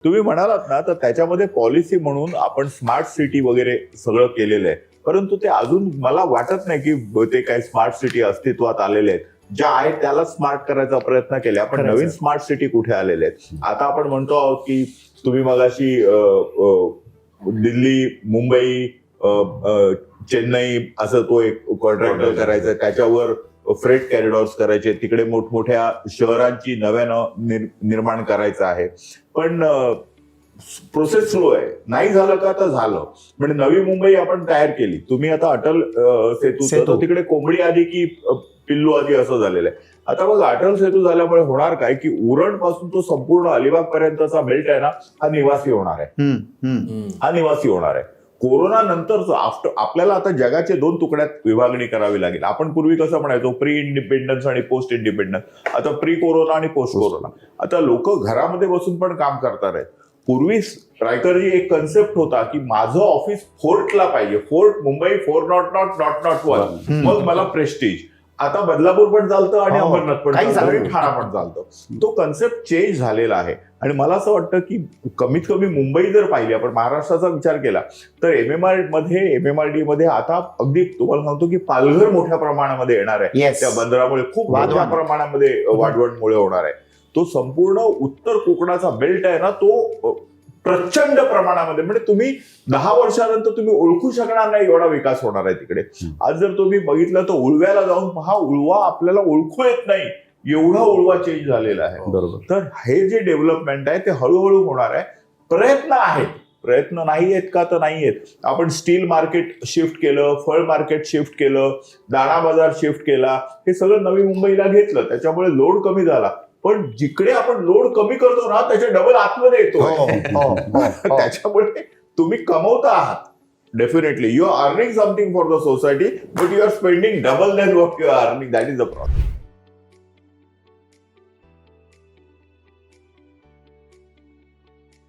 तुम्ही म्हणालात ना, तर त्याच्यामध्ये पॉलिसी म्हणून आपण स्मार्ट सिटी वगैरे सगळं केलेलं आहे. परंतु ते अजून मला वाटत नाही की ते काही स्मार्ट सिटी अस्तित्वात आलेले आहेत. ज्या आहेत त्याला स्मार्ट करायचा प्रयत्न केला. आपण नवीन स्मार्ट सिटी कुठे आलेले आहेत. आता आपण म्हणतो आहोत की तुम्ही मगाशी दिल्ली, मुंबई, चेन्नई असं तो एक कॉन्ट्रॅक्टर करायचा, त्याच्यावर फ्रेट कॉरिडॉर्स करायचे, तिकडे मोठमोठ्या शहरांची नव्यानं निर्माण करायचं आहे. पण प्रोसेस स्लो आहे. नाही झालं का तर झालं. म्हणजे नवी मुंबई आपण तयार केली. तुम्ही आता अटल सेतू तिकडे कोंबडी आधी की पिल्लू आधी असं झालेलं आहे. आता बघा, अटल सेतू झाल्यामुळे होणार काय की उरण पासून तो संपूर्ण अलिबाग पर्यंतचा बेल्ट आहे ना, हा निवासी होणार आहे. हा निवासी होणार आहे. कोरोना नंतरच आपल्याला आता जगाचे 2 तुकड्यात विभागणी करावी लागेल. आपण पूर्वी कसं म्हणायचो, प्री इंडिपेंडन्स आणि पोस्ट इंडिपेंडन्स. आता प्री कोरोना आणि पोस्ट कोरोना. आता लोक घरामध्ये बसून पण काम करतात आहेत. पूर्वी रायकरजी एक कन्सेप्ट होता की माझं ऑफिस फोर्टला पाहिजे. फोर्ट मुंबई 400.1 मग मला प्रेस्टीज. आता बदलापूर पण चालतं आणि अमरनाथ पण चालतं आणि ठाणा पण चालतं. तो कन्सेप्ट चेंज झालेला आहे. आणि मला असं वाटतं की कमीत कमी मुंबई जर पाहिली, आपण महाराष्ट्राचा विचार केला तर एमएमआरडी मध्ये आता अगदी तुम्हाला सांगतो की पालघर मोठ्या प्रमाणामध्ये येणार आहे. त्या बंदरामुळे खूप मोठ्या प्रमाणामध्ये वाढवणमुळे होणार आहे. तो संपूर्ण उत्तर कोकणाचा बेल्ट आहे ना, तो प्रचंड प्रमाणामध्ये, म्हणजे तुम्ही 10 वर्षानंतर तुम्ही ओळखू शकणार नाही एवढा विकास होणार आहे तिकडे. आज जर तुम्ही बघितलं तर उळव्याला जाऊन पहा, उळवा आपल्याला ओळखू येत नाही एवढा उळवा चेंज झालेला आहे. बरोबर. तर हे जे डेव्हलपमेंट आहे ते हळूहळू होणार आहे. प्रयत्न आहेत. प्रयत्न नाही आहेत का तर नाही आहेत. आपण स्टील मार्केट शिफ्ट केलं, फळ मार्केट शिफ्ट केलं, दाणा बाजार शिफ्ट केला, हे सगळं नवी मुंबईला घेतलं. त्याच्यामुळे लोड कमी झाला. पण जिकडे आपण लोड कमी करतो ना, त्याच्या डबल आतमध्ये येतो. त्याच्यामुळे तुम्ही कमवता आहात. Definitely you are earning something for the society, but you are spending double than what you are earning. That is the problem.